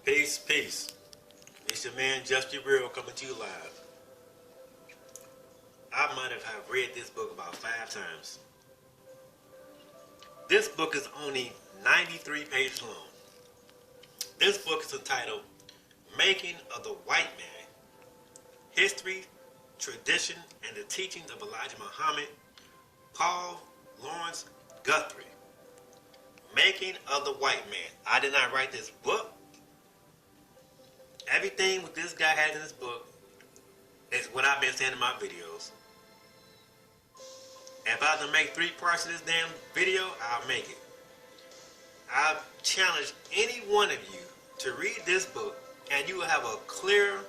Peace, peace. It's your man, Just Your Real, coming to you live. I might have read this book about 5 times. This book is only 93 pages long. This book is entitled Making of the White Man, History, Tradition, and the Teachings of Elijah Muhammad, Paul Laurence Guthrie. Making of the White Man. I did not write this book. Everything what this guy has in this book is what I've been saying in my videos. If I have to make 3 parts of this damn video, I'll make it. I challenge any one of you to read this book and you will have a clear,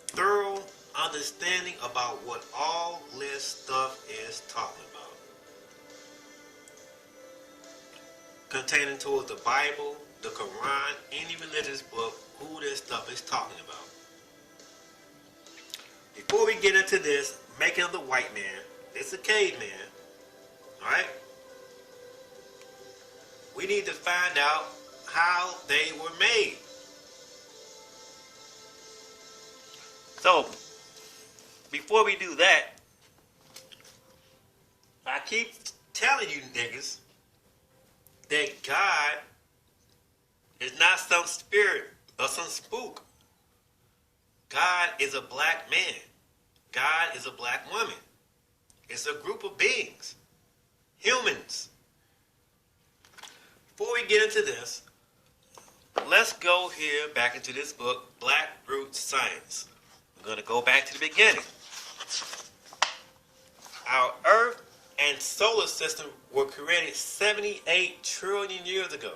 thorough understanding about what all this stuff is talking about. Containing towards the Bible, the Quran, any religious book, who this stuff is talking about. Before we get into this, making of the white man, it's a caveman, alright? We need to find out how they were made. So, before we do that, I keep telling you niggas that God is not some spirit or some spook. God is a black man. God is a black woman. It's a group of beings. Humans. Before we get into this, let's go here back into this book, Black Root Science. We're going to go back to the beginning. Our Earth and solar system were created 78 trillion years ago.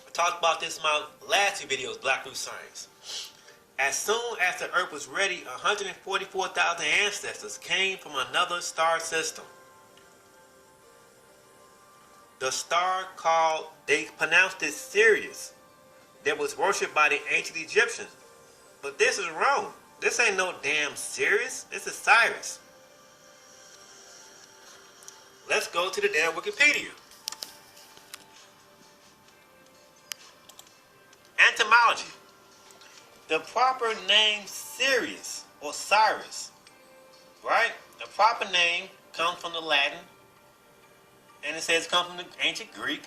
I talked about this in my last 2 videos, Black Root Science. As soon as the Earth was ready, 144,000 ancestors came from another star system. The star called, they pronounced it Sirius, that was worshipped by the ancient Egyptians. But this is wrong. This ain't no damn Sirius. This is Cyrus. Let's go to the damn Wikipedia. Etymology. The proper name Sirius or Cyrus, right? The proper name comes from the Latin, and it says it comes from the ancient Greek,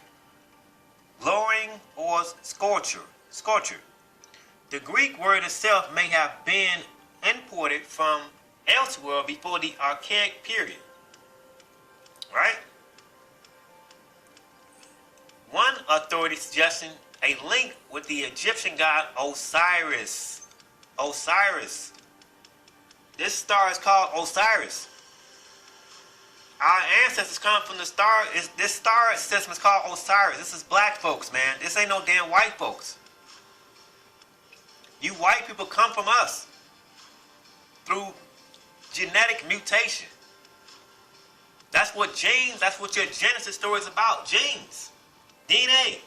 lowering or scorcher. The Greek word itself may have been imported from elsewhere before the Archaic period, right? One authority suggesting a link with the Egyptian god Osiris. Osiris. This star is called Osiris. Our ancestors come from the star. This star system is called Osiris. This is black folks, man. This ain't no damn white folks. You white people come from us through genetic mutation. That's what genes, that's what your Genesis story is about. Genes. DNA.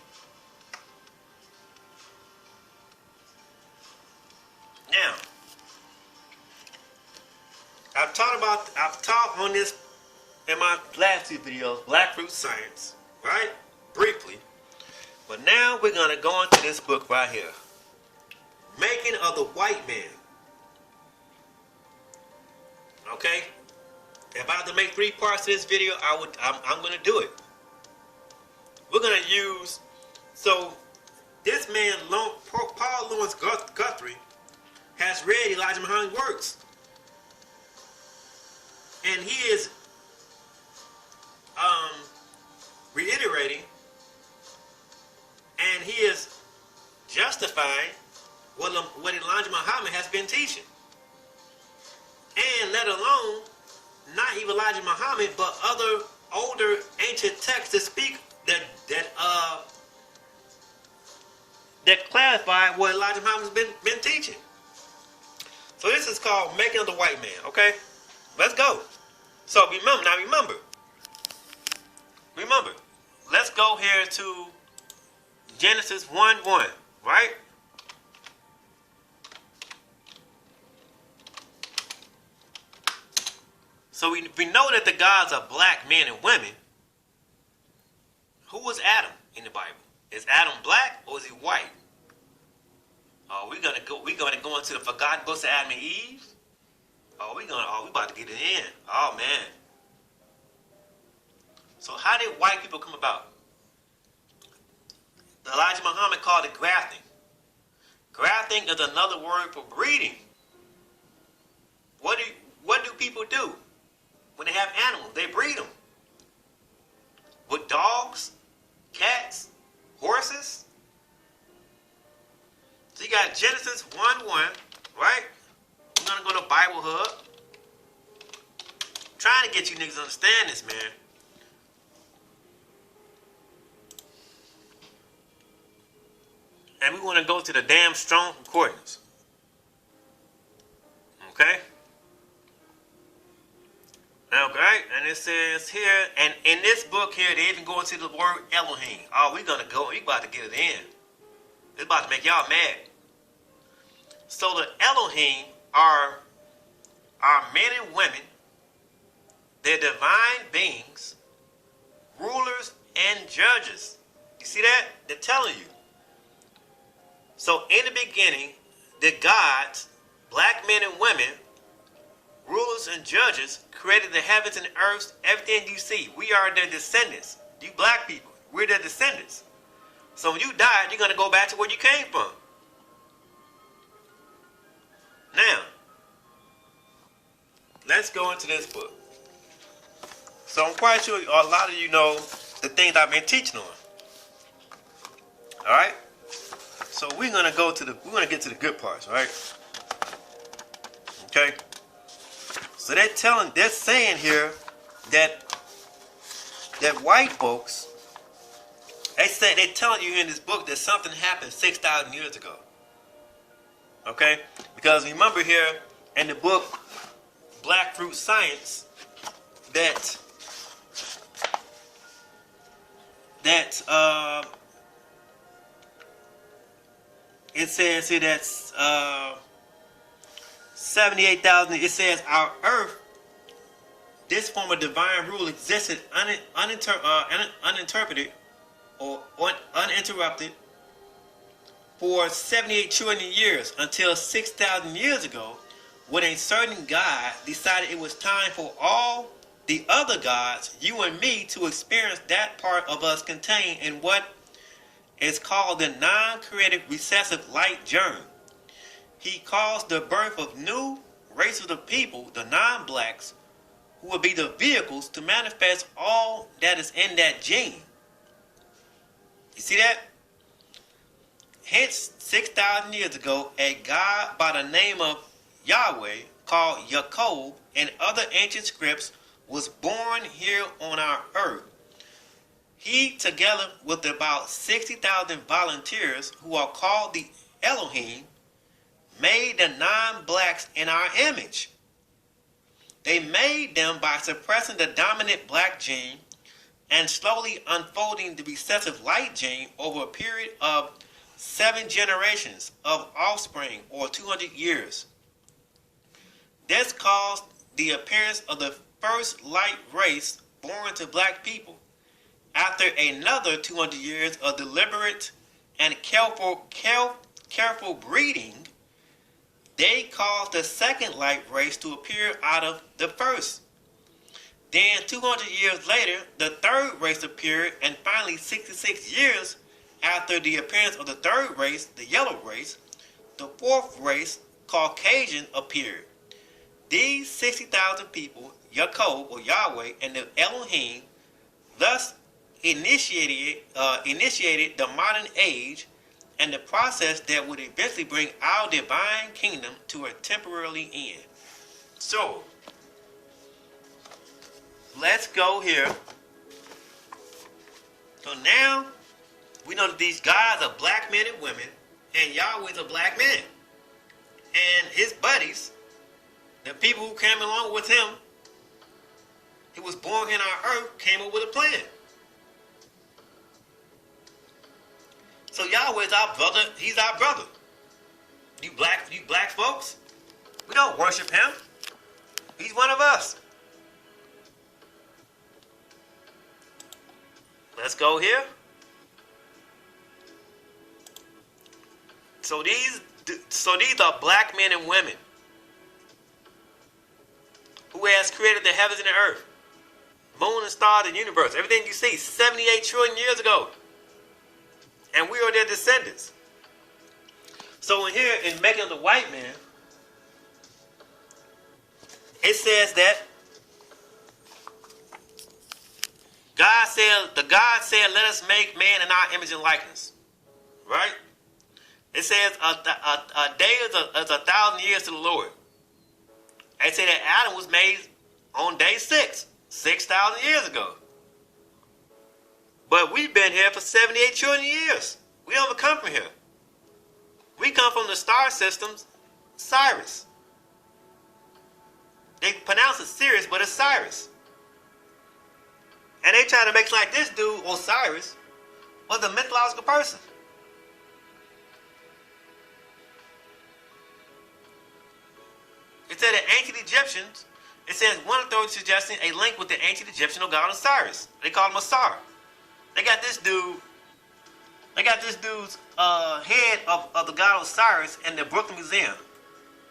Now, I've taught on this in my last 2 videos, Black Root Science, right? Briefly. But now we're going to go into this book right here. Making of the White Man. Okay? If I have to make 3 parts of this video, I'm going to do it. We're going to use, so this man, Paul Laurence Guthrie, has read Elijah Muhammad's works. And he is reiterating and he is justifying what Elijah Muhammad has been teaching. And let alone, not even Elijah Muhammad, but other older ancient texts that speak, that clarify what Elijah Muhammad's been teaching. So this is called Making of the White Man, okay? Let's go. So remember, let's go here to Genesis 1:1, right? So we know that the gods are black men and women. Who was Adam in the Bible? Is Adam black or is he white? Oh, we gonna go into the forgotten books of Adam and Eve. We about to get it in. Oh man. So how did white people come about? Elijah Muhammad called it grafting. Grafting is another word for breeding. What do people do when they have animals? They breed them with dogs, cats, horses. So you got Genesis 1:1, right? I'm gonna go to Bible Hub. Trying to get you niggas to understand this, man. And we want to go to the damn Strong Concordance. Okay? Okay, and it says here, and in this book here, they even go into the word Elohim. Oh, we about to get it in. It's about to make y'all mad. So the Elohim are men and women. They're divine beings, rulers and judges. You see that? They're telling you. So in the beginning, the gods, black men and women, rulers and judges, created the heavens and earth, everything you see. We are their descendants. You black people, we're their descendants. So when you die, you're going to go back to where you came from. Now, let's go into this book. So I'm quite sure a lot of you know the things I've been teaching on. All right? So we're gonna get to the good parts, right? Okay. So they're saying here that white folks, they're telling you in this book that something happened 6,000 years ago. Okay, because remember here in the book Black Fruit Science that it says here that's 78,000. It says our Earth, this form of divine rule existed uninterpreted or uninterrupted for 78 trillion years until 6,000 years ago, when a certain God decided it was time for all the other gods, you and me, to experience that part of us contained in what is called the non-creative recessive light germ. He caused the birth of new races of people, the non-blacks, who will be the vehicles to manifest all that is in that gene. You see that? Hence, 6,000 years ago, a god by the name of Yahweh, called Yaakov, and other ancient scripts, was born here on our earth. He, together with about 60,000 volunteers who are called the Elohim, made the non-blacks in our image. They made them by suppressing the dominant black gene and slowly unfolding the recessive light gene over a period of 7 generations of offspring, or 200 years. This caused the appearance of the first light race born to black people. After another 200 years of deliberate and careful breeding, they caused the second light race to appear out of the first. Then 200 years later, the third race appeared, and finally 66 years after the appearance of the third race, the yellow race, the fourth race, Caucasian, appeared. These 60,000 people, Yaakov or Yahweh, and the Elohim, thus initiated the modern age and the process that would eventually bring our divine kingdom to a temporary end. So, let's go here. So now, we know that these guys are black men and women, and Yahweh's a black man. And his buddies, the people who came along with him, he was born in our earth, came up with a plan. So Yahweh's our brother, he's our brother. You black folks, we don't worship him. He's one of us. Let's go here. So these So these are black men and women who has created the heavens and the earth, moon and stars and universe. Everything you see 78 trillion years ago. And we are their descendants. So in here, in Making of the White Man, it says that God said, let us make man in our image and likeness. Right? It says a day is 1,000 years to the Lord. They say that Adam was made on day 6,000 years ago. But we've been here for 78 trillion years. We don't come from here. We come from the star system's Sirius. They pronounce it Sirius, but it's Cyrus. And they try to make it like this dude, Osiris, was a mythological person. It said that ancient Egyptians, it says one authority suggesting a link with the ancient Egyptian god Osiris. They call him Osar. They got this dude's head of the god Osiris in the Brooklyn Museum.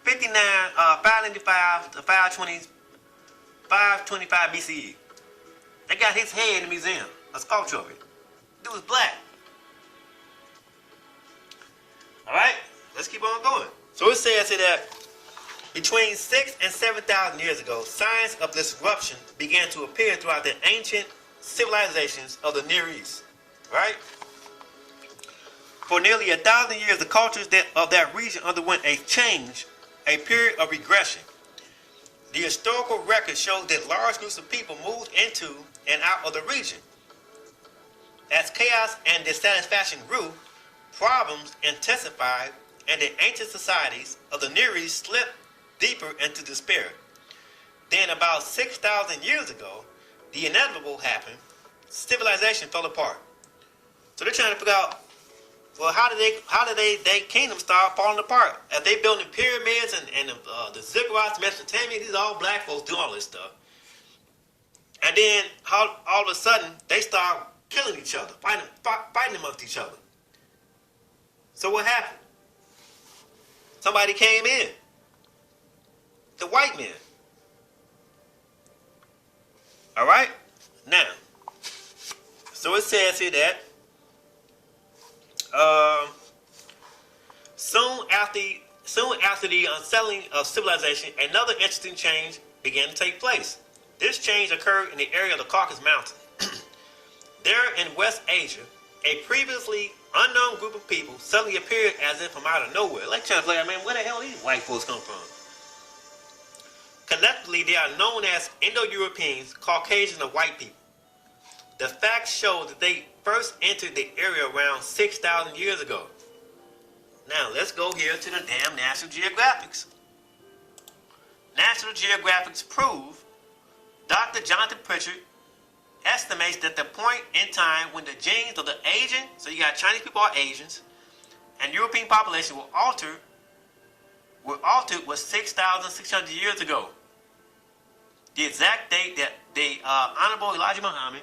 595 to 525 BCE. They got his head in the museum, a sculpture of it. Dude was black. Alright, let's keep on going. So it says here that between 6,000 and 7,000 years ago, signs of disruption began to appear throughout the ancient civilizations of the Near East. Right? For nearly 1,000 years, the cultures of that region underwent a change, a period of regression. The historical record shows that large groups of people moved into and out of the region. As chaos and dissatisfaction grew, problems intensified, and the ancient societies of the Near East slipped deeper into despair. Then about 6,000 years ago, the inevitable happened. Civilization fell apart. So they're trying to figure out, well, how did they kingdom start falling apart? As they building pyramids and the ziggurats, Mesopotamia, these are all black folks doing all this stuff. And then all of a sudden they start killing each other, fighting amongst each other. So what happened? Somebody came in. The white man. All right? Now, so it says here that soon after the unsettling of civilization, another interesting change began to take place. This change occurred in the area of the Caucasus Mountain. There in West Asia, a previously unknown group of people suddenly appeared as if from out of nowhere. Like trying to play, man, where the hell these white folks come from? Collectively, they are known as Indo-Europeans, Caucasian, or white people. The facts show that they first entered the area around 6,000 years ago. Now, let's go here to the damn National Geographics. National Geographic's prove Dr. Jonathan Pritchard estimates that the point in time when the genes of the Asian, so you got Chinese people are Asians, and European population were altered was 6,600 years ago. The exact date that the Honorable Elijah Muhammad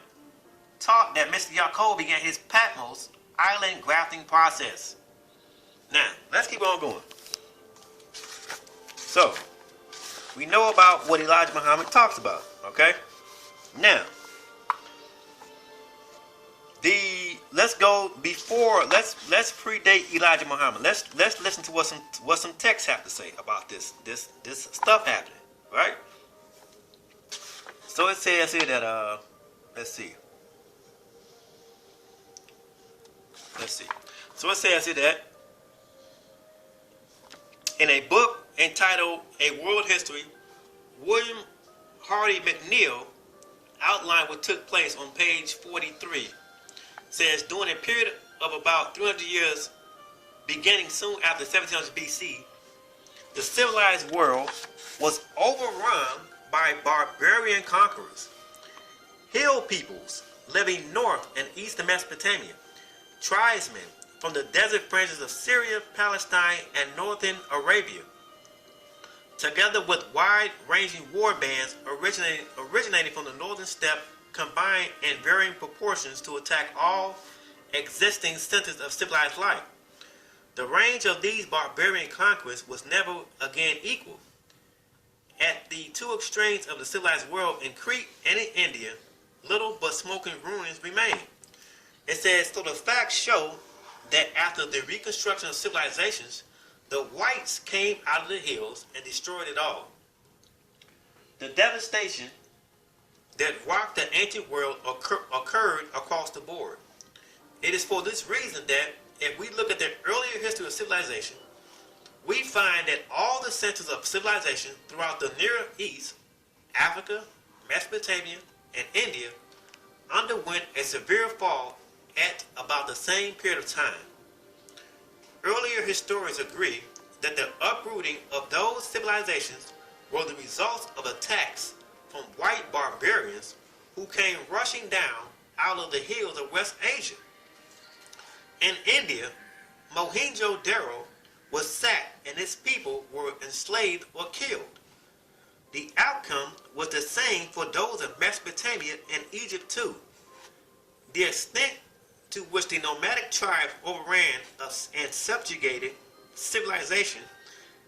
taught that Mr. Yaakov began his Patmos island grafting process. Now, let's keep on going. So, we know about what Elijah Muhammad talks about, okay? Now, let's go before, let's predate Elijah Muhammad. Let's listen to what some texts have to say about this stuff happening, right? So it says here that let's see. So it says here that in a book entitled A World History, William Hardy McNeill outlined what took place on page 43. Says during a period of about 300 years, beginning soon after 1700 BC, the civilized world was overrun by barbarian conquerors, hill peoples living north and east of Mesopotamia, tribesmen from the desert fringes of Syria, Palestine, and northern Arabia, together with wide-ranging war bands originating from the northern steppe, combined in varying proportions to attack all existing centers of civilized life. The range of these barbarian conquests was never again equal. At the two extremes of the civilized world in Crete and in India, little but smoking ruins remain. It says, so the facts show that after the reconstruction of civilizations, the whites came out of the hills and destroyed it all. The devastation that rocked the ancient world occurred across the board. It is for this reason that if we look at the earlier history of civilization, we find that all the centers of civilization throughout the Near East, Africa, Mesopotamia, and India underwent a severe fall at about the same period of time. Earlier historians agree that the uprooting of those civilizations were the results of attacks from white barbarians who came rushing down out of the hills of West Asia. In India, Mohenjo-daro was sacked and its people were enslaved or killed. The outcome was the same for those of Mesopotamia and Egypt too. The extent to which the nomadic tribes overran and subjugated civilization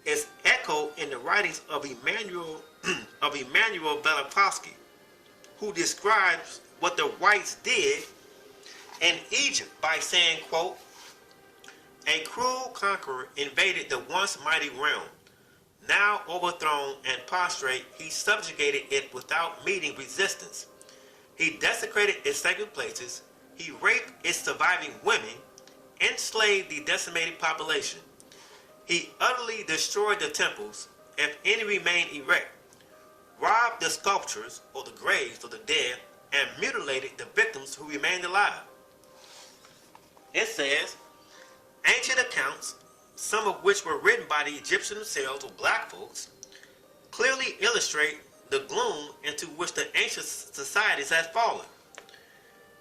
is echoed in the writings of Emanuel Velikovsky, who describes what the whites did in Egypt by saying, quote, a cruel conqueror invaded the once mighty realm. Now overthrown and prostrate, he subjugated it without meeting resistance. He desecrated its sacred places. He raped its surviving women, enslaved the decimated population. He utterly destroyed the temples, if any remained erect, robbed the sculptures or the graves of the dead, and mutilated the victims who remained alive. It says, ancient accounts, some of which were written by the Egyptians themselves or black folks, clearly illustrate the gloom into which the ancient societies had fallen.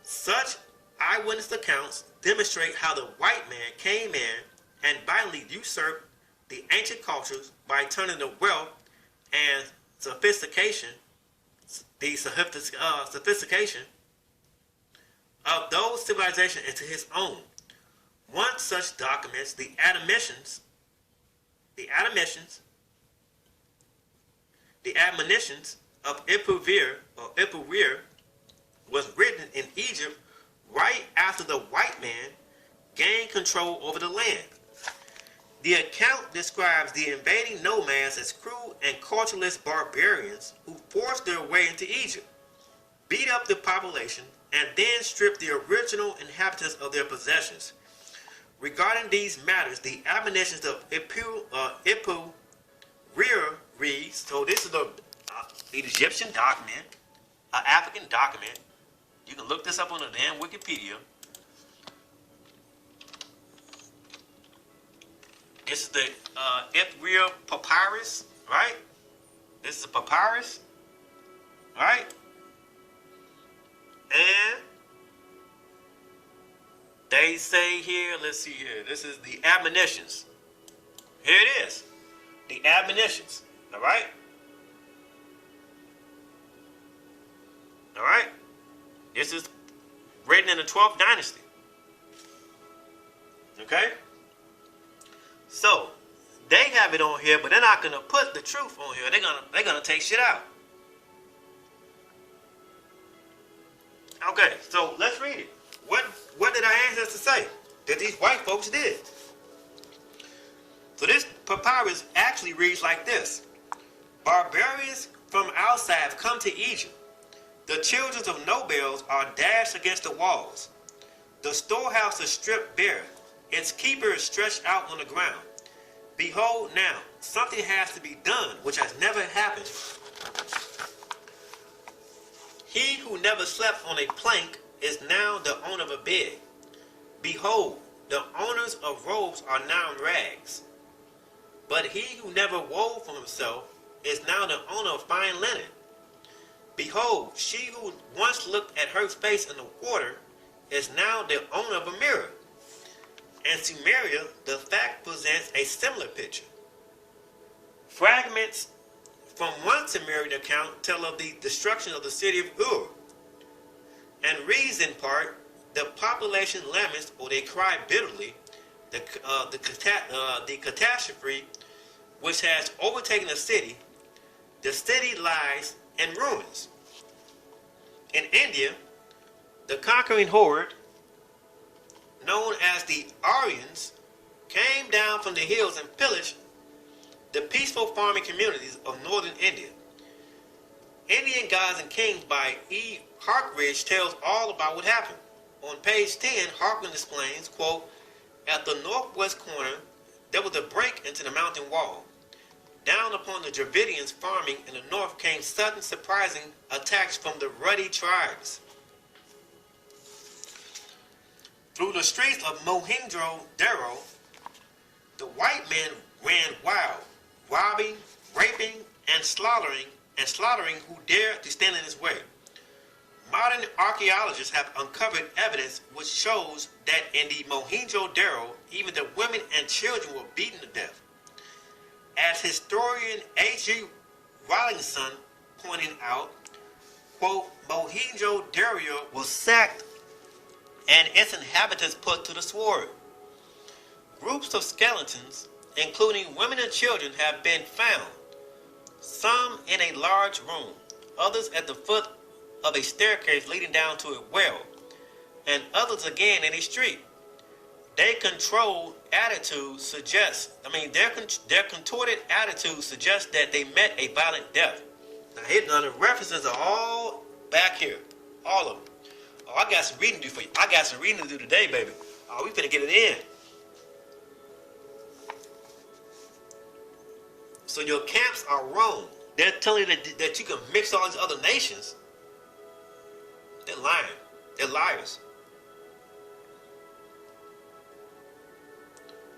Such eyewitness accounts demonstrate how the white man came in and violently usurped the ancient cultures by turning the wealth and sophistication of those civilizations into his own. One such documents the admonitions of Ipuwer was written in Egypt right after the white man gained control over the land. The account describes the invading nomads as cruel and cultureless barbarians who forced their way into Egypt, beat up the population, and then stripped the original inhabitants of their possessions. Regarding these matters, the admonitions of Ipuwer reads, so this is the Egyptian document, an African document. You can look this up on the damn Wikipedia. This is the Ipuwer papyrus, right? This is a papyrus, right? And they say here, let's see here, this is the admonitions. Here it is, the admonitions, all right? All right? This is written in the 12th dynasty. Okay? So, they have it on here, but they're not going to put the truth on here. They're gonna take shit out. Okay, so let's read it. What did our ancestors say that these white folks did? So this papyrus actually reads like this. Barbarians from outside have come to Egypt. The children of nobles are dashed against the walls. The storehouse is stripped bare. Its keeper is stretched out on the ground. Behold now, something has to be done which has never happened. He who never slept on a plank is now the owner of a bed. Behold, the owners of robes are now in rags. But he who never wove for himself is now the owner of fine linen. Behold, she who once looked at her face in the water is now the owner of a mirror. In Sumeria, the fact presents a similar picture. Fragments from one Sumerian account tell of the destruction of the city of Ur, and reads in part, the population laments or they cry bitterly the catastrophe which has overtaken the city lies in ruins. In India, the conquering horde, known as the Aryans, came down from the hills and pillaged the peaceful farming communities of northern India. Indian Gods and Kings by E. Harkridge tells all about what happened. On page 10, Harkridge explains, quote, at the northwest corner, there was a break into the mountain wall. Down upon the Dravidians farming in the north came sudden, surprising attacks from the ruddy tribes. Through the streets of Mohenjo-daro, the white men ran wild, robbing, raping, and slaughtering who dared to stand in his way. Modern archaeologists have uncovered evidence which shows that in the Mohenjo-daro, even the women and children were beaten to death. As historian A.G. Rawlinson pointed out, quote, Mohenjo-daro was sacked and its inhabitants put to the sword. Groups of skeletons, including women and children, have been found, some in a large room, others at the foot of a staircase leading down to a well, and others again in a street. Their controlled attitude suggests, their contorted attitude suggests that they met a violent death. Now the references are all back here, all of them. Oh, I got some reading to do for you. I got some reading to do today, baby. Oh, we finna get it in. So your camps are wrong. They're telling you that you can mix all these other nations. They're lying. They're liars.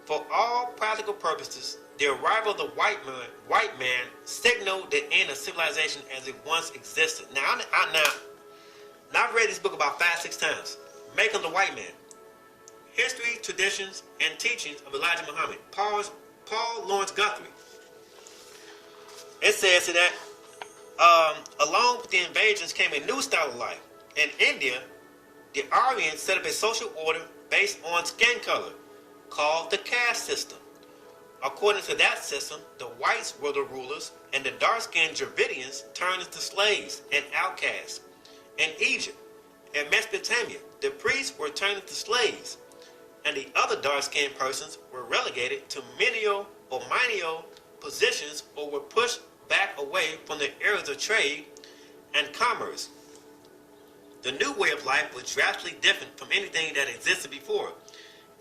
For all practical purposes, the arrival of the white man signaled the end of civilization as it once existed. Now, I've read this book about 5-6 times. Making the White Man. History, Traditions, and Teachings of Elijah Muhammad. Paul Lawrence Guthrie. It says that along with the invasions came a new style of life. In India, the Aryans set up a social order based on skin color, called the caste system. According to that system, the whites were the rulers, and the dark-skinned Dravidians turned into slaves and outcasts. In Egypt and Mesopotamia, the priests were turned into slaves, and the other dark-skinned persons were relegated to menial or menial positions or were pushed back away from the areas of trade and commerce. The new way of life was drastically different from anything that existed before.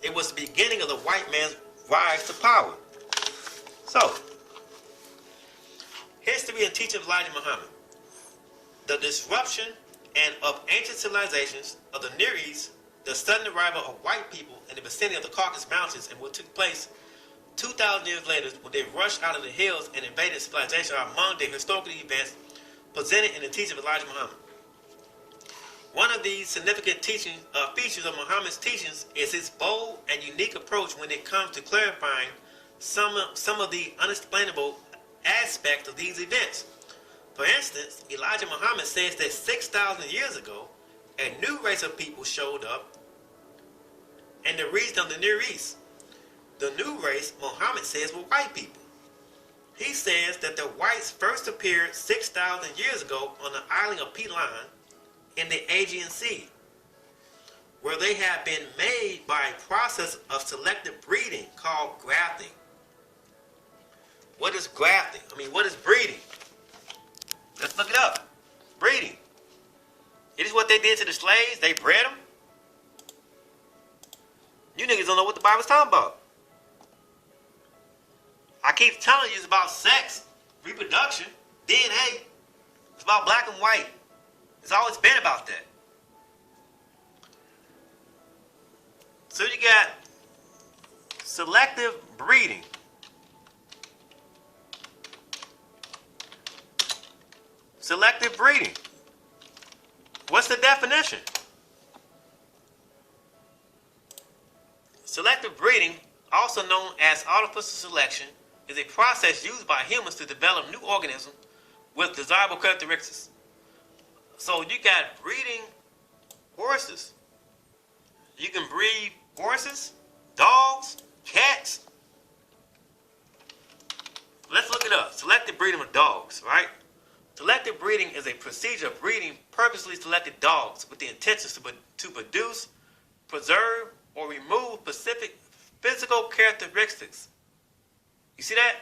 It was the beginning of the white man's rise to power. So, history and teaching of Elijah Muhammad. The disruption and of ancient civilizations of the Near East, the sudden arrival of white people in the vicinity of the Caucasus Mountains, and what took place 2,000 years later when they rushed out of the hills and invaded civilization are among the historical events presented in the teaching of Elijah Muhammad. One of these significant features of Muhammad's teachings is his bold and unique approach when it comes to clarifying some of the unexplainable aspects of these events. For instance, Elijah Muhammad says that 6,000 years ago, a new race of people showed up in the region of the Near East. The new race, Muhammad says, were white people. He says that the whites first appeared 6,000 years ago on the island of Pelan in the Aegean Sea, where they had been made by a process of selective breeding called grafting. What is grafting? What is breeding? Let's look it up. Breeding. It is what they did to the slaves. They bred them. You niggas don't know what the Bible's talking about. I keep telling you it's about sex, reproduction, DNA. It's about black and white. It's always been about that. So you got selective breeding. Selective breeding. What's the definition? Selective breeding, also known as artificial selection, is a process used by humans to develop new organisms with desirable characteristics. So you got breeding horses. You can breed horses, dogs, Cats. Let's look it up. Selective breeding of dogs, right? Selective breeding is a procedure of breeding purposely selected dogs with the intention to produce, preserve, or remove specific physical characteristics. You see that?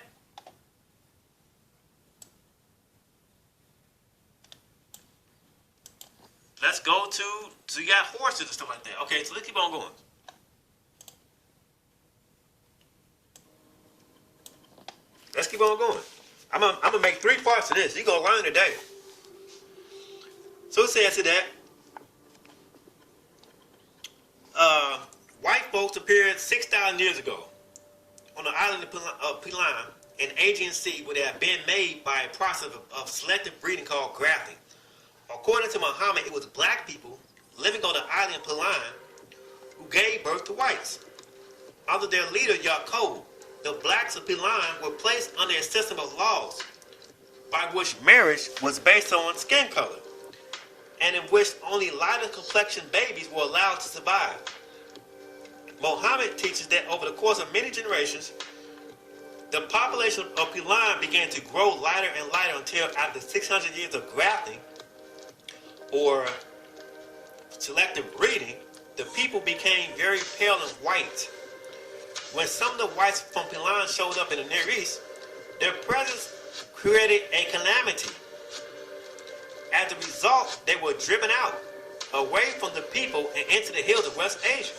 Let's go to, so you got horses and stuff like that. Okay, so let's keep on going. Let's keep on going. I'm gonna make 3 parts of this. You're gonna learn today. So it says to that, white folks appeared 6,000 years ago on the island of Pilan in Aegean Sea, where they had been made by a process of selective breeding called grafting. According to Muhammad, it was black people living on the island of Pilan who gave birth to whites. Under their leader, Yaqub, the blacks of Pilan were placed under a system of laws by which marriage was based on skin color, and in which only lighter complexion babies were allowed to survive. Muhammad teaches that over the course of many generations, the population of Pilan began to grow lighter and lighter until after 600 years of grafting, or selective breeding, the people became very pale and white. When some of the whites from Pilan showed up in the Near East, their presence created a calamity. As a result, they were driven out, away from the people and into the hills of West Asia.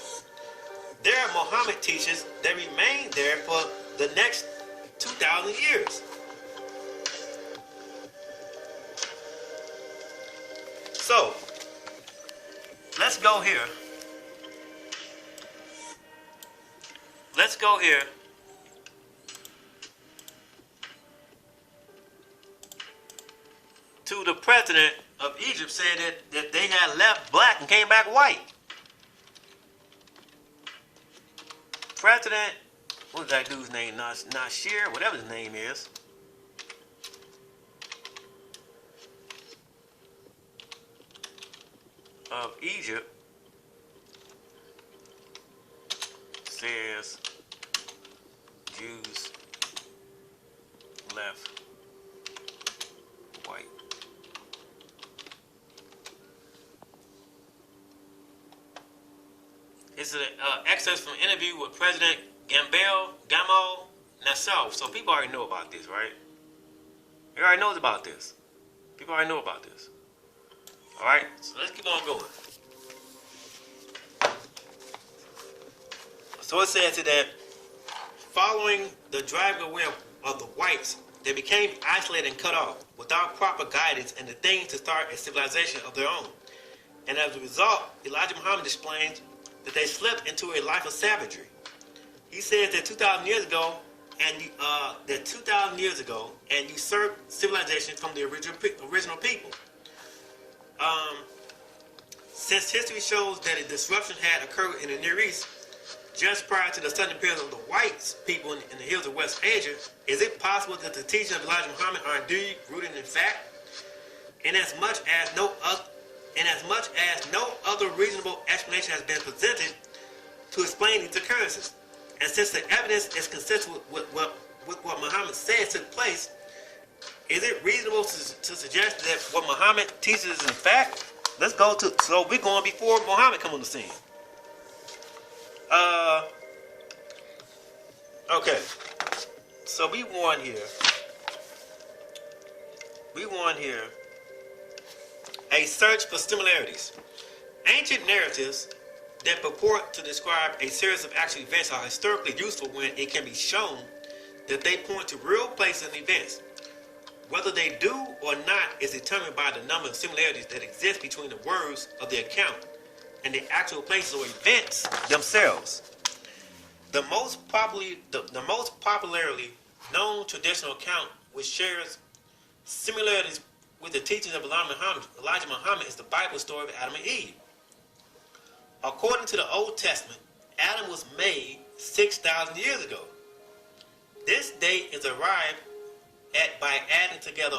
There, Muhammad teaches they remained there for the next 2,000 years. So, let's go here. Let's go here. To the president of Egypt said that they had left black and came back white. President, what was that dude's name? Nasir, whatever his name is. Of Egypt says Jews left white. This is an excerpt from an interview with President Gamal Nasser. So people already know about this, right? He already knows about this. People already know about this. Alright, so let's keep on going. So it says that following the driving away of the whites, they became isolated and cut off without proper guidance and the things to start a civilization of their own. And as a result, Elijah Muhammad explains that they slipped into a life of savagery. He says that 2,000 years ago, and usurped civilization from the original people. Since history shows that a disruption had occurred in the Near East just prior to the sudden appearance of the white people in the hills of West Asia, is it possible that the teachings of Elijah Muhammad are indeed rooted in fact? Inasmuch as no other reasonable explanation has been presented to explain these occurrences, and since the evidence is consistent with what Muhammad says took place, is it reasonable to suggest that what Muhammad teaches is in fact? Let's go to, so we're going before Muhammad come on the scene. Okay. So we want here a search for similarities. Ancient narratives that purport to describe a series of actual events are historically useful when it can be shown that they point to real places and events. Whether they do or not is determined by the number of similarities that exist between the words of the account and the actual places or events themselves. The most popularly known traditional account which shares similarities with the teachings of Elijah Muhammad is the Bible story of Adam and Eve. According to the Old Testament, Adam was made 6,000 years ago. This date is arrived at by adding together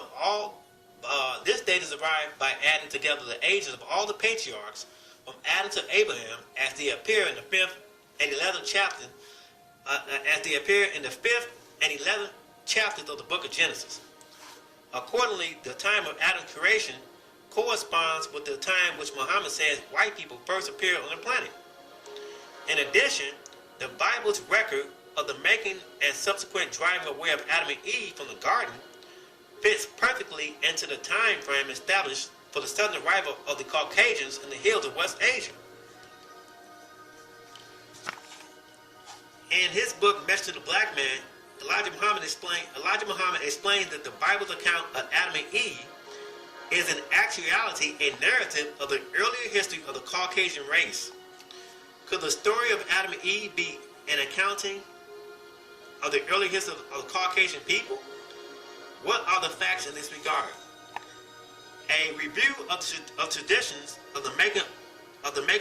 the ages of all the patriarchs from Adam to Abraham as they appear in the 5th and 11th chapter as they appear in the 5th and 11th chapters of the book of Genesis. Accordingly, the time of Adam's creation corresponds with the time which Muhammad says white people first appeared on the planet. In addition, the Bible's record of the making and subsequent driving away of Adam and Eve from the garden fits perfectly into the time frame established for the sudden arrival of the Caucasians in the hills of West Asia. In his book, Message to the Black Man, Elijah Muhammad explains that the Bible's account of Adam and Eve is in actuality a narrative of the earlier history of the Caucasian race. Could the story of Adam and Eve be an accounting of the early history of the Caucasian people? What are the facts in this regard? A review of traditions of the making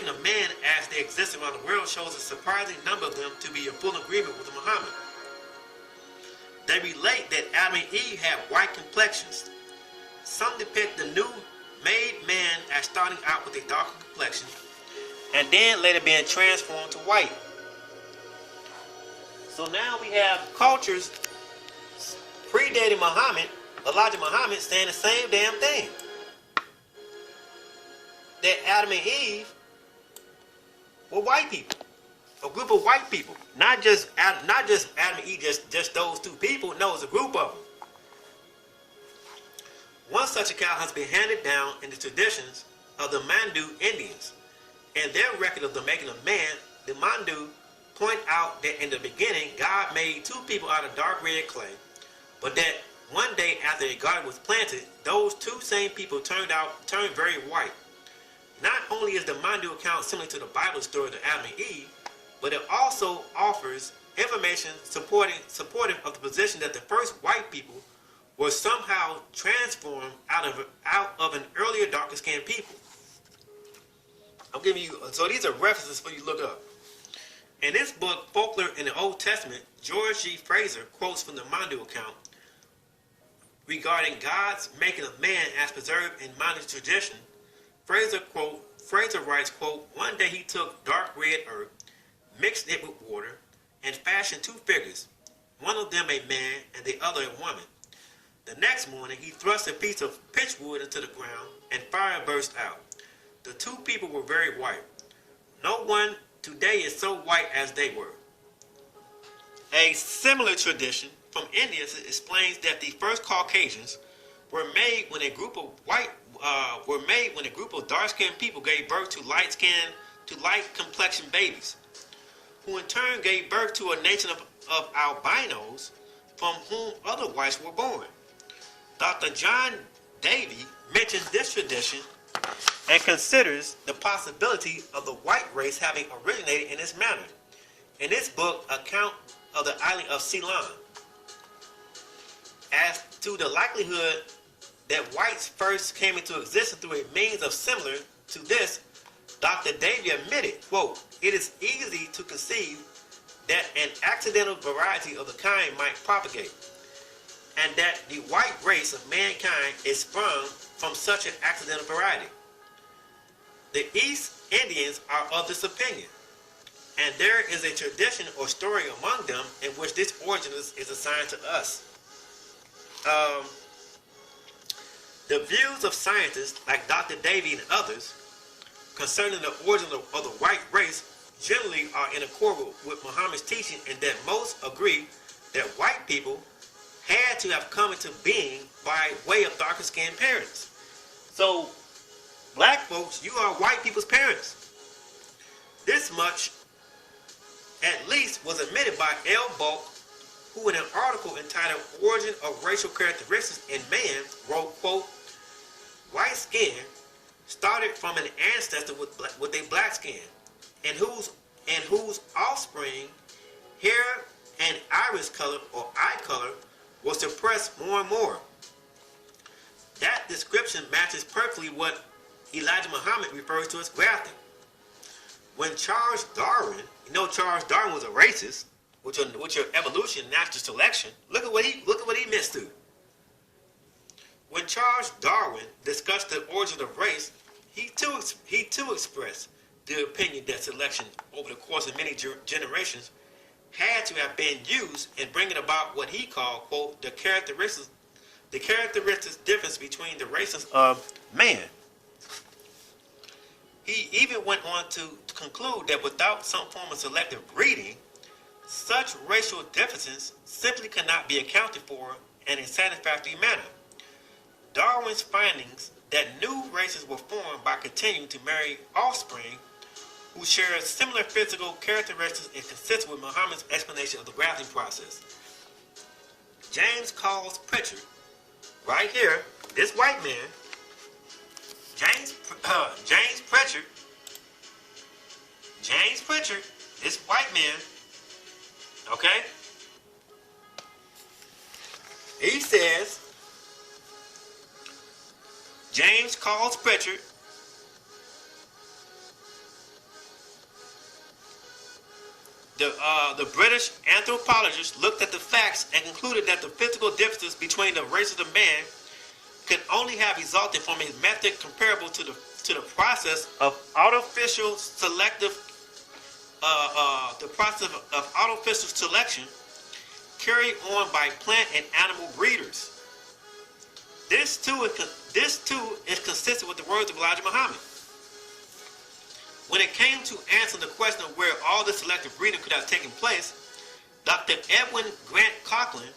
of man as they exist around the world shows a surprising number of them to be in full agreement with Muhammad. They relate that Adam and Eve had white complexions. Some depict the new made man as starting out with a darker complexion and then later being transformed to white. So now we have cultures predating Muhammad, Elijah Muhammad, saying the same damn thing. That Adam and Eve were white people, a group of white people, not just Adam and Eve, just those two people. No, it's a group of them. One such account has been handed down in the traditions of the Mandu Indians. In their record of the making of man, the Mandu point out that in the beginning, God made two people out of dark red clay, but that one day after a garden was planted, those two same people turned very white. Not only is the Mandu account similar to the Bible story of Adam and Eve, but it also offers information supportive of the position that the first white people were somehow transformed out of an earlier darker skinned people. I'm giving you, so these are references for you to look up. In this book, Folklore in the Old Testament, George G. Fraser quotes from the Mandu account regarding God's making of man as preserved in Mandu tradition. Fraser writes, quote, "One day he took dark red earth, mixed it with water, and fashioned two figures, one of them a man and the other a woman. The next morning he thrust a piece of pitchwood into the ground, and fire burst out. The two people were very white. No one today is so white as they were." A similar tradition from India explains that the first Caucasians were made when a group of dark-skinned people gave birth to light complexion babies, who in turn gave birth to a nation of albinos from whom other whites were born. Dr. John Davy mentions this tradition and considers the possibility of the white race having originated in this manner in his book, Account of the Island of Ceylon. As to the likelihood that whites first came into existence through a means of similar to this, Dr. Davy admitted, quote, "It is easy to conceive that an accidental variety of the kind might propagate, and that the white race of mankind is sprung from such an accidental variety. The East Indians are of this opinion, and there is a tradition or story among them in which this origin is assigned to us." The views of scientists like Dr. Davy and others concerning the origin of the white race generally are in accord with Muhammad's teaching, in that most agree that white people had to have come into being by way of darker skinned parents. So, black folks, you are white people's parents. This much, at least, was admitted by L. Bulk, who in an article entitled Origin of Racial Characteristics in Man wrote, quote, "White skin started from an ancestor with a black skin, and whose offspring, hair and iris color or eye color was suppressed more and more." That description matches perfectly what Elijah Muhammad refers to as grafting. When Charles Darwin, Charles Darwin was a racist, with your evolution, natural selection. Look at what he missed through. When Charles Darwin discussed the origin of race, he too expressed the opinion that selection over the course of many generations had to have been used in bringing about what he called, quote, the characteristics difference between the races of man. He even went on to conclude that without some form of selective breeding, such racial differences simply cannot be accounted for in a satisfactory manner. Darwin's findings that new races were formed by continuing to marry offspring who share similar physical characteristics is consistent with Muhammad's explanation of the grafting process. James Calls Pritchard, right here, this white man, James Pritchard, this white man, okay? He says, James Calls Pritchard, the British anthropologist looked at the facts and concluded that the physical differences between the races of man could only have resulted from a method comparable to the process of artificial selection carried on by plant and animal breeders. This too is consistent with the words of Elijah Muhammad. When it came to answering the question of where all this selective breeding could have taken place, Dr. Edwin Grant Coughlin,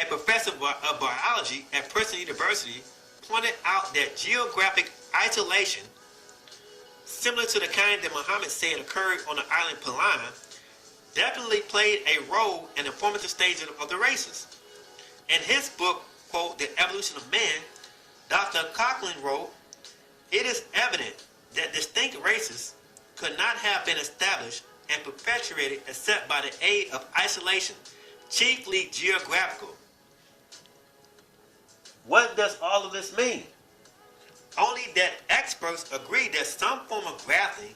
a professor of biology at Princeton University, pointed out that geographic isolation, similar to the kind that Muhammad said occurred on the island Palana, definitely played a role in the formative stage of the races. In his book, quote, The Evolution of Man, Dr. Coughlin wrote, "It is evident that distinct races could not have been established and perpetuated except by the aid of isolation, chiefly geographical." What does all of this mean? Only that experts agree that some form of grafting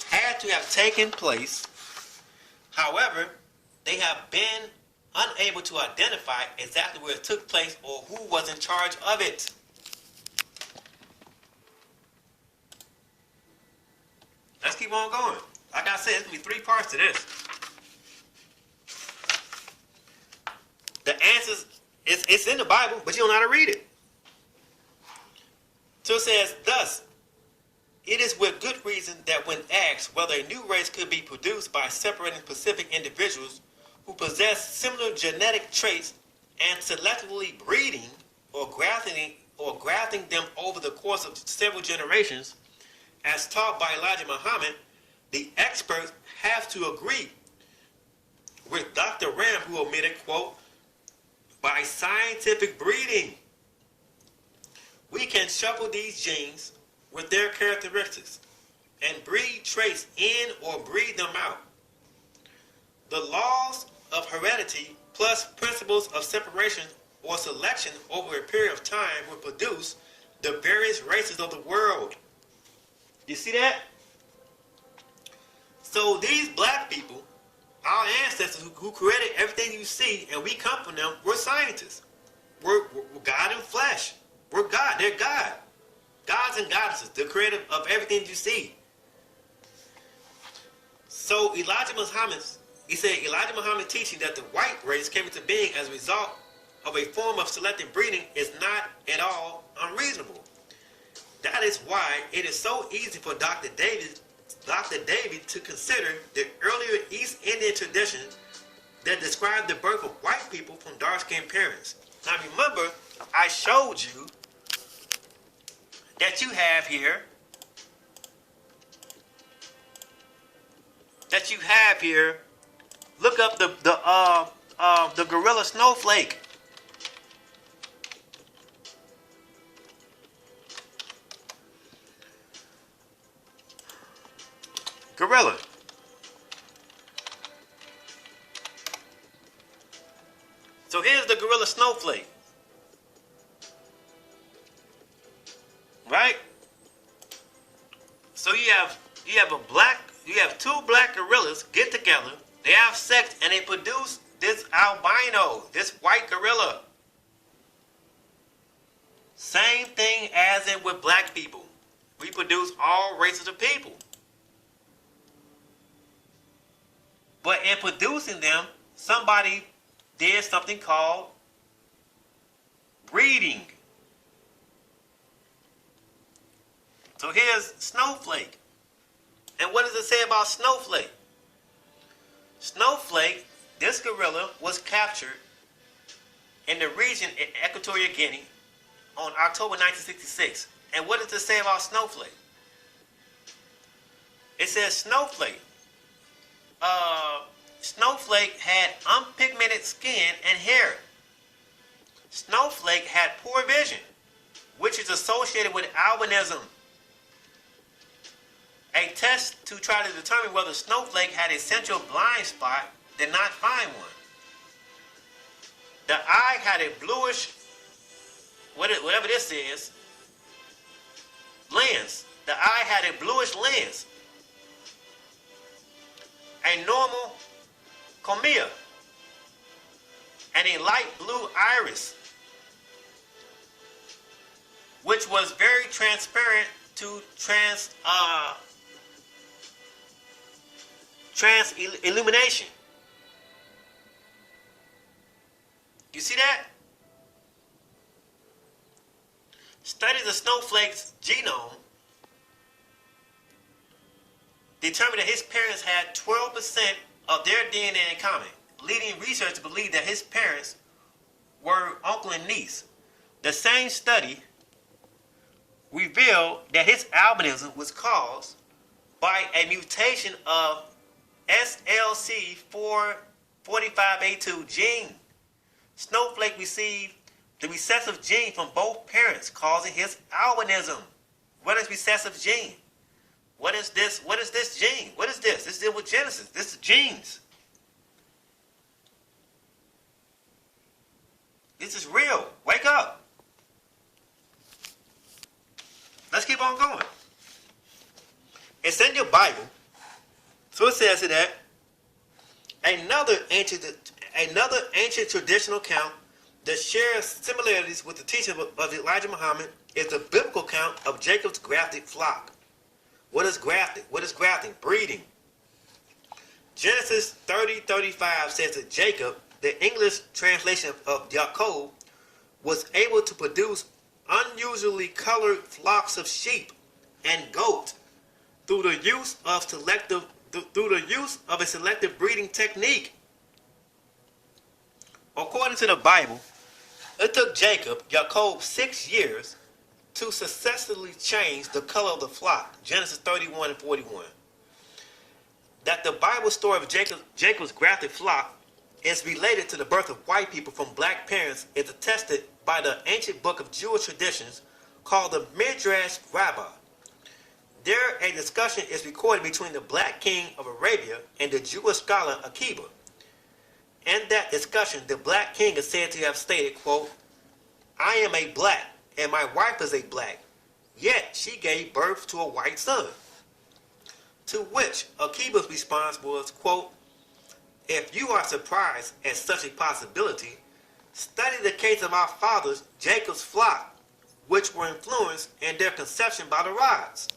had to have taken place. However, they have been unable to identify exactly where it took place or who was in charge of it. Let's keep on going. Like I said, there's going to be 3 parts to this. The answers, it's in the Bible, but you don't know how to read it. So it says, thus, it is with good reason that when asked whether a new race could be produced by separating specific individuals who possess similar genetic traits and selectively breeding or grafting them over the course of several generations, as taught by Elijah Muhammad, the experts have to agree with Dr. Ram, who omitted, quote, by scientific breeding, we can shuffle these genes with their characteristics and breed traits in or breed them out. The laws of heredity plus principles of separation or selection over a period of time will produce the various races of the world. You see that? So these black people, our ancestors who created everything you see, and we come from them, we're scientists. We're God in flesh. We're God. They're God. Gods and goddesses, the creator of everything you see. So Elijah Muhammad teaching that the white race came into being as a result of a form of selective breeding is not at all unreasonable. That is why it is so easy for Dr. David to consider the earlier East Indian tradition that described the birth of white people from dark-skinned parents. Now remember, I showed you that you have here, look up the gorilla snowflake. Gorilla. So here's the gorilla snowflake. Right? So you have two black gorillas get together, they have sex, and they produce this albino, this white gorilla. Same thing as in with black people. We produce all races of people. But in producing them, somebody did something called breeding. So here's Snowflake. And what does it say about Snowflake? Snowflake, this gorilla, was captured in the region in Equatorial Guinea on October 1966. And what does it say about Snowflake? It says Snowflake. Snowflake had unpigmented skin and hair. Snowflake had poor vision, which is associated with albinism. A test to try to determine whether Snowflake had a central blind spot did not find one. The eye had a bluish, whatever this is, lens. The eye had a bluish lens. A normal cornea. And a light blue iris, which was very transparent to trans illumination. You see that? Studies of Snowflake's genome determined that his parents had 12% of their DNA in common, leading researchers to believe that his parents were uncle and niece. The same study revealed that his albinism was caused by a mutation of SLC45A2 gene. Snowflake received the recessive gene from both parents, causing his albinism. What is recessive gene? What is this? What is this gene? What is this? This is with Genesis. This is genes. This is real. Wake up. Let's keep on going. It's in your Bible. So it says that another ancient traditional account that shares similarities with the teaching of Elijah Muhammad is the biblical account of Jacob's grafted flock. What is grafting? What is grafting? Breeding. Genesis 30:35 says that Jacob, the English translation of Yaakov, was able to produce unusually colored flocks of sheep and goats through the use of a selective breeding technique. According to the Bible, it took Yaakov 6 years to successfully change the color of the flock. Genesis 31:41. That the Bible story of Jacob's grafted flock is related to the birth of white people from black parents is attested by the ancient book of Jewish traditions called the Midrash Rabbah. There, a discussion is recorded between the black king of Arabia and the Jewish scholar Akiba. In that discussion, the black king is said to have stated, quote, "I am a black, and my wife is a black, yet she gave birth to a white son." To which Akiba's response was, quote, "If you are surprised at such a possibility, study the case of our fathers, Jacob's flock, which were influenced in their conception by the rods."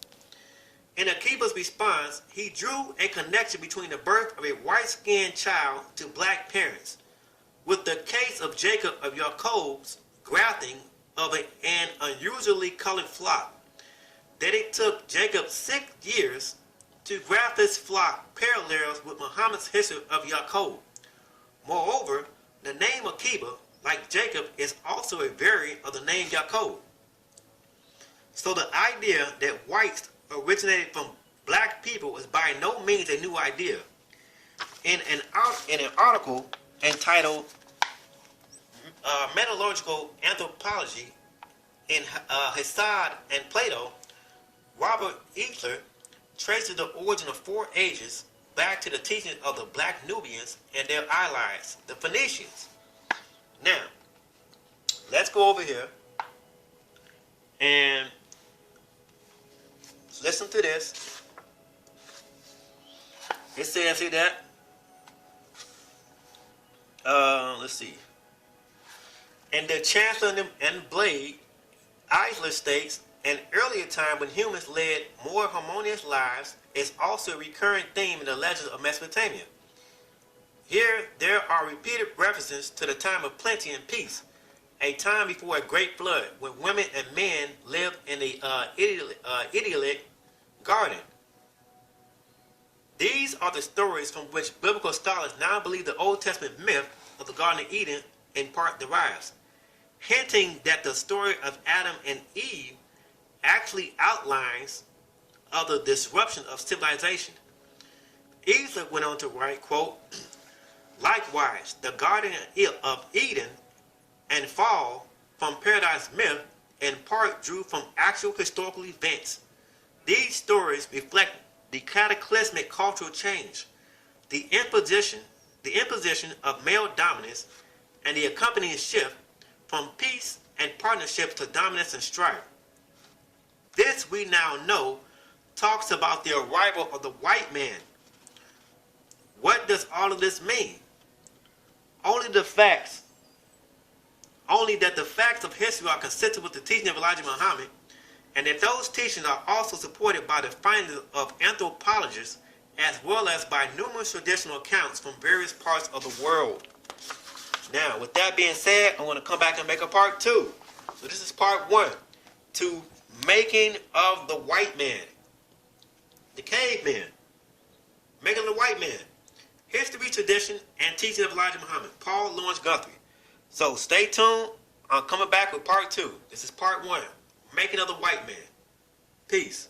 In Akiba's response, he drew a connection between the birth of a white-skinned child to black parents, with the case of Jacob of Yaakov's grafting of an unusually colored flock. That it took Jacob 6 years to graft his flock parallels with Muhammad's history of Yaakov. Moreover, the name Akiba, like Jacob, is also a variant of the name Yaakov. So the idea that whites originated from black people is by no means a new idea. In an article entitled Metallurgical Anthropology in Hesiod and Plato, Robert Eithler traces the origin of 4 ages back to the teachings of the black Nubians and their allies, the Phoenicians. Now, let's go over here and listen to this. It says here that, let's see. In the Chancellor and Blade, Eisler states, an earlier time when humans led more harmonious lives is also a recurring theme in the legends of Mesopotamia. Here, there are repeated references to the time of plenty and peace, a time before a great flood, when women and men lived in the idyllic garden. These are the stories from which biblical scholars now believe the Old Testament myth of the Garden of Eden in part derives, hinting that the story of Adam and Eve actually outlines of the disruption of civilization. Easler went on to write, quote, likewise, the Garden of Eden and fall from paradise myth in part drew from actual historical events. These stories reflect the cataclysmic cultural change, the imposition of male dominance, and the accompanying shift from peace and partnerships to dominance and strife. This, we now know, talks about the arrival of the white man. What does all of this mean? Only that the facts of history are consistent with the teaching of Elijah Muhammad, and that those teachings are also supported by the findings of anthropologists as well as by numerous traditional accounts from various parts of the world. Now, with that being said, I'm going to come back and make a part 2. So this is part 1, to making of the white man, the caveman, making of the white man, history, tradition, and teaching of Elijah Muhammad, Paul Lawrence Guthrie. So stay tuned. I'm coming back with part 2. This is part 1, making of the white man. Peace.